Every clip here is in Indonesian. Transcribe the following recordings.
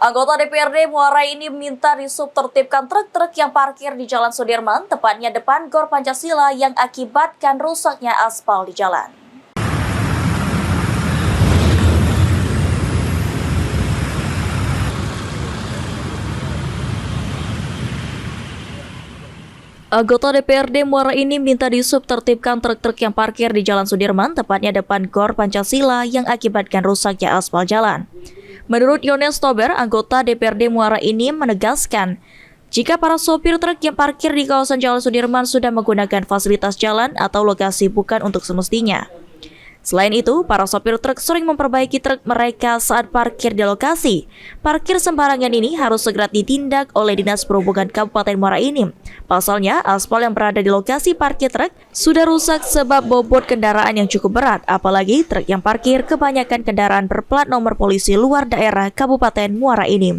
Anggota DPRD Muara ini minta disub tertibkan truk-truk yang parkir di Jalan Sudirman, tepatnya depan Gor Pancasila yang akibatkan rusaknya aspal di jalan. Anggota DPRD Muara ini minta disub tertibkan truk-truk yang parkir di Jalan Sudirman, tepatnya depan Gor Pancasila yang akibatkan rusaknya aspal jalan. Menurut Yones Tober, anggota DPRD Muara ini menegaskan, jika para sopir truk yang parkir di kawasan Jalan Sudirman sudah menggunakan fasilitas jalan atau lokasi bukan untuk semestinya. Selain itu, para sopir truk sering memperbaiki truk mereka saat parkir di lokasi. Parkir sembarangan ini harus segera ditindak oleh Dinas Perhubungan Kabupaten Muara ini. Pasalnya, aspal yang berada di lokasi parkir truk sudah rusak sebab bobot kendaraan yang cukup berat, apalagi truk yang parkir kebanyakan kendaraan berplat nomor polisi luar daerah Kabupaten Muara ini.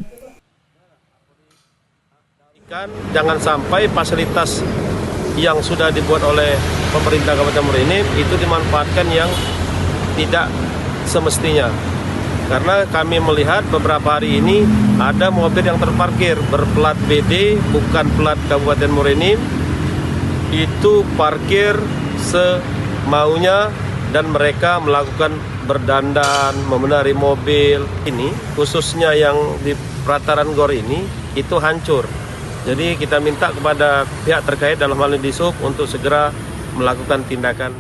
Jangan sampai fasilitas yang sudah dibuat oleh pemerintah Kabupaten Muara ini itu dimanfaatkan yang tidak semestinya. Karena kami melihat beberapa hari ini ada mobil yang terparkir berplat BD bukan plat Kabupaten Muara ini, itu parkir semaunya dan mereka melakukan berdandan, membenahi mobil. Ini khususnya yang di pelataran Gor ini itu hancur. Jadi kita minta kepada pihak terkait dalam hal ini Disub untuk segera melakukan tindakan.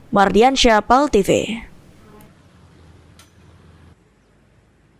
Mardiansyah, PAL TV.